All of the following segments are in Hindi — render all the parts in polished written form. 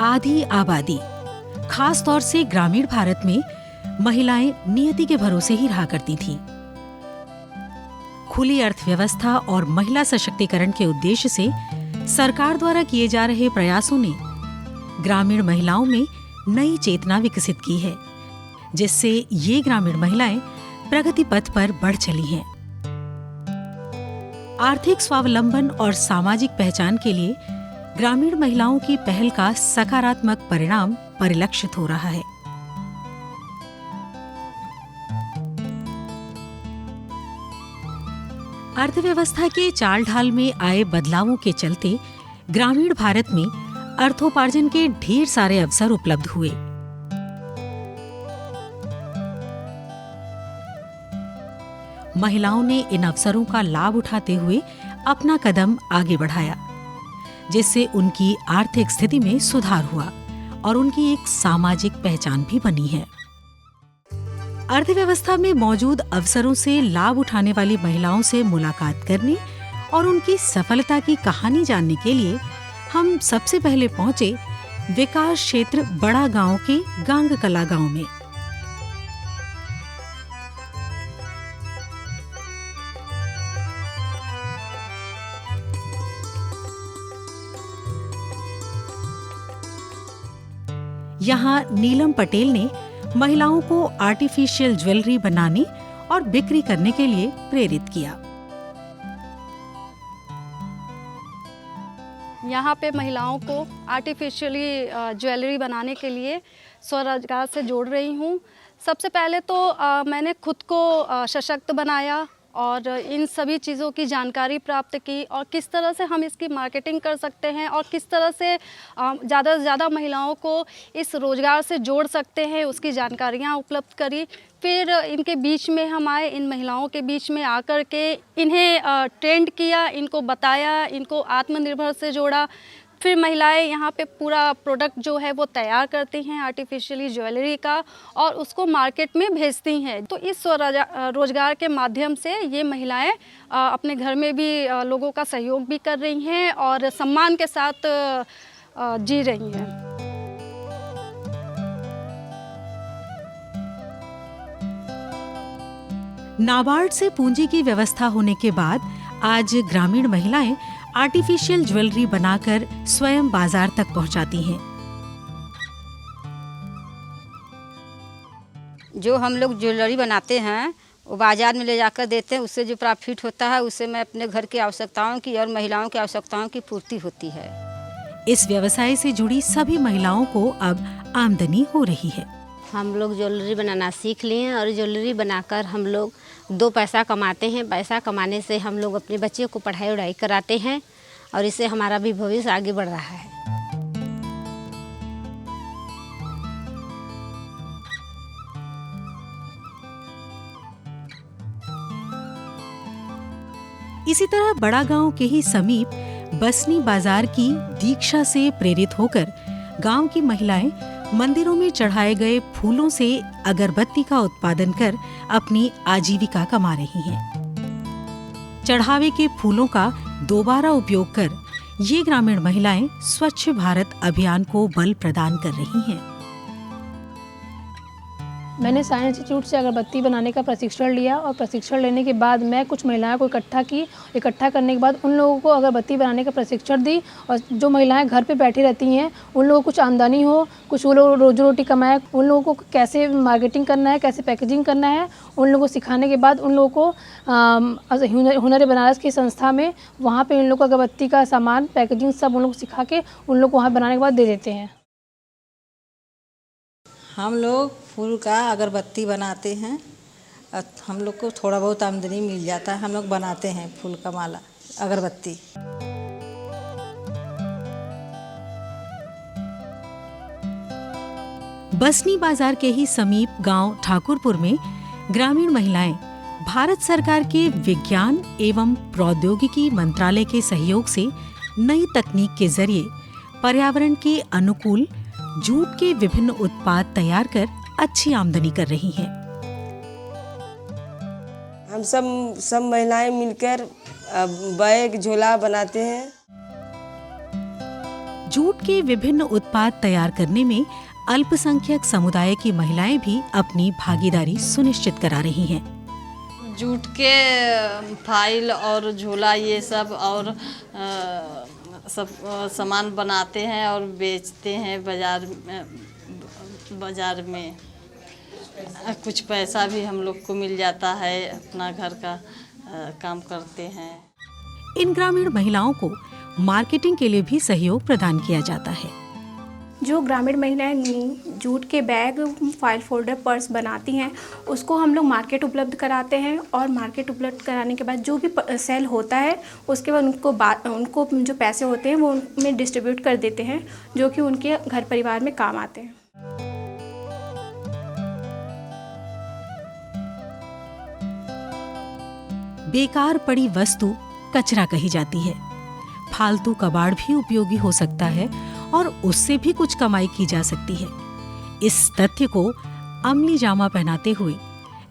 आधी आबादी, खास तौर से ग्रामीण भारत में महिलाएं नियति के भरोसे ही रहा करती थीं। खुली अर्थव्यवस्था और महिला सशक्तिकरण के उद्देश्य से सरकार द्वारा किए जा रहे प्रयासों ने ग्रामीण महिलाओं में नई चेतना विकसित की है, जिससे ये ग्रामीण महिलाएं प्रगति पथ पर बढ़ चली हैं। आर्थिक स्वावलंबन और सामाजिक पहचान के लिए ग्रामीण महिलाओं की पहल का सकारात्मक परिणाम परिलक्षित हो रहा है। अर्थव्यवस्था के चाल ढाल में आए बदलावों के चलते ग्रामीण भारत में अर्थोपार्जन के ढेर सारे अवसर उपलब्ध हुए। महिलाओं ने इन अवसरों का लाभ उठाते हुए अपना कदम आगे बढ़ाया, जिससे उनकी आर्थिक स्थिति में सुधार हुआ और उनकी एक सामाजिक पहचान भी बनी है। अर्थव्यवस्था में मौजूद अवसरों से लाभ उठाने वाली महिलाओं से मुलाकात करने और उनकी सफलता की कहानी जानने के लिए हम सबसे पहले पहुंचे विकास क्षेत्र बड़ा गांव के गांग कला गांव में। यहाँ नीलम पटेल ने महिलाओं को आर्टिफिशियल ज्वेलरी बनाने और बिक्री करने के लिए प्रेरित किया। यहाँ पे महिलाओं को आर्टिफिशियली ज्वेलरी बनाने के लिए स्वरोजगार से जोड़ रही हूँ। सबसे पहले तो मैंने खुद को सशक्त बनाया और इन सभी चीज़ों की जानकारी प्राप्त की और किस तरह से हम इसकी मार्केटिंग कर सकते हैं और किस तरह से ज़्यादा से ज़्यादा महिलाओं को इस रोज़गार से जोड़ सकते हैं, उसकी जानकारियाँ उपलब्ध करी। फिर इनके बीच में हम आए, इन महिलाओं के बीच में आकर के इन्हें ट्रेंड किया, इनको बताया, इनको आत्मनिर्भर से जोड़ा। फिर महिलाएं यहाँ पे पूरा प्रोडक्ट जो है वो तैयार करती हैं आर्टिफिशियली ज्वेलरी का और उसको मार्केट में भेजती हैं। तो इस रोजगार के माध्यम से ये महिलाएं अपने घर में भी लोगों का सहयोग भी कर रही हैं और सम्मान के साथ जी रही हैं। नाबार्ड से पूंजी की व्यवस्था होने के बाद आज ग्रामीण महिलाएं आर्टिफिशियल ज्वेलरी बनाकर स्वयं बाजार तक पहुंचाती हैं। जो हम लोग ज्वेलरी बनाते हैं वो बाजार में ले जाकर देते हैं, उससे जो प्रॉफिट होता है उससे मैं अपने घर की आवश्यकताओं की और महिलाओं की आवश्यकताओं की पूर्ति होती है। इस व्यवसाय से जुड़ी सभी महिलाओं को अब आमदनी हो रही है। हम लोग ज्वेलरी बनाना सीख लिए और ज्वेलरी बनाकर हम लोग 2 पैसा कमाते हैं। पैसा कमाने से हम लोग अपने बच्चे को पढ़ाई वढ़ाई कराते हैं और इससे हमारा भी भविष्य आगे बढ़ रहा है। इसी तरह बड़ा गांव के ही समीप बसनी बाजार की दीक्षा से प्रेरित होकर गांव की महिलाएं मंदिरों में चढ़ाए गए फूलों से अगरबत्ती का उत्पादन कर अपनी आजीविका कमा रही हैं। चढ़ावे के फूलों का दोबारा उपयोग कर ये ग्रामीण महिलाएं स्वच्छ भारत अभियान को बल प्रदान कर रही हैं। मैंने साइंस इंस्टीट्यूट से अगरबत्ती बनाने का प्रशिक्षण लिया और प्रशिक्षण लेने के बाद मैं कुछ महिलाओं को इकट्ठा करने के बाद उन लोगों को अगरबत्ती बनाने का प्रशिक्षण दी और जो महिलाएं घर पे बैठी रहती हैं उन लोगों को कुछ आमदनी हो, कुछ वो लोग रोजी रोटी कमाए, उन लोगों को कैसे मार्केटिंग करना है, कैसे पैकेजिंग करना है, उन लोगों को सिखाने के बाद उन लोगों को हुनर बनारस की संस्था में वहाँ पर उन लोग को अगरबत्ती का सामान पैकेजिंग सब उन लोग को सिखा के उन लोग को वहाँ बनाने के बाद दे देते हैं। हम लोग फूल का अगरबत्ती बनाते हैं। हम लोग को थोड़ा बहुत आमदनी मिल जाता है। हम लोग बनाते हैं फूल का माला अगरबत्ती। बसनी बाजार के ही समीप गांव ठाकुरपुर में ग्रामीण महिलाएं भारत सरकार के विज्ञान एवं प्रौद्योगिकी मंत्रालय के सहयोग से नई तकनीक के जरिए पर्यावरण के अनुकूल जूट के विभिन्न उत्पाद तैयार कर अच्छी आमदनी कर रही हैं। हम सब महिलाएं मिलकर बैग झोला बनाते हैं। जूट के विभिन्न उत्पाद तैयार करने में अल्पसंख्यक समुदाय की महिलाएं भी अपनी भागीदारी सुनिश्चित करा रही हैं। जूट के फाइल और झोला ये सब और सब सामान बनाते हैं और बेचते हैं बाज़ार में। कुछ पैसा भी हम लोग को मिल जाता है, अपना घर का काम करते हैं। इन ग्रामीण महिलाओं को मार्केटिंग के लिए भी सहयोग प्रदान किया जाता है। जो ग्रामीण महिलाएं जूट के बैग, फाइल फोल्डर, पर्स बनाती हैं, उसको हम लोग मार्केट उपलब्ध कराते हैं और मार्केट उपलब्ध कराने के बाद जो भी सेल होता है उसके बाद उनको जो पैसे होते हैं वो उनमें डिस्ट्रीब्यूट कर देते हैं, जो कि उनके घर परिवार में काम आते हैं। बेकार पड़ी वस्तु कचरा कही जाती है। फालतू कबाड़ भी उपयोगी हो सकता है और उससे भी कुछ कमाई की जा सकती है। इस तथ्य को अमली जामा पहनाते हुए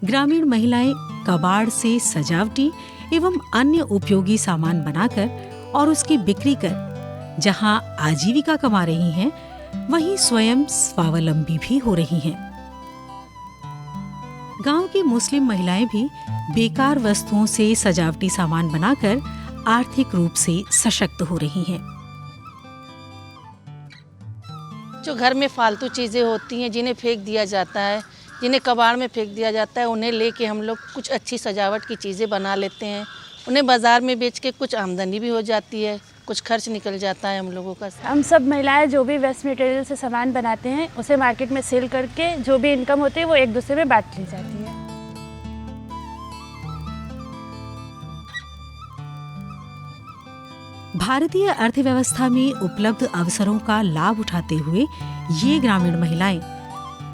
ग्रामीण महिलाएं कबाड़ से सजावटी एवं अन्य उपयोगी सामान बनाकर और उसकी बिक्री कर जहां आजीविका कमा रही हैं, वहीं स्वयं स्वावलंबी भी हो रही हैं। गांव की मुस्लिम महिलाएं भी बेकार वस्तुओं से सजावटी सामान बनाकर आर्थिक रूप से सशक्त हो रही हैं। जो घर में फालतू चीज़ें होती हैं, जिन्हें फेंक दिया जाता है, जिन्हें कबाड़ में फेंक दिया जाता है, उन्हें लेके हम लोग कुछ अच्छी सजावट की चीज़ें बना लेते हैं। उन्हें बाज़ार में बेच के कुछ आमदनी भी हो जाती है, कुछ खर्च निकल जाता है हम लोगों का। हम सब महिलाएं जो भी वेस्ट मटेरियल से सामान बनाते हैं उसे मार्केट में सेल करके जो भी इनकम होती है वो एक दूसरे में बांट ली जाती है। भारतीय अर्थव्यवस्था में उपलब्ध अवसरों का लाभ उठाते हुए ये ग्रामीण महिलाएं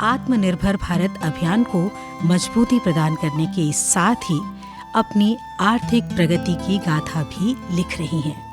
आत्मनिर्भर भारत अभियान को मजबूती प्रदान करने के साथ ही अपनी आर्थिक प्रगति की गाथा भी लिख रही हैं।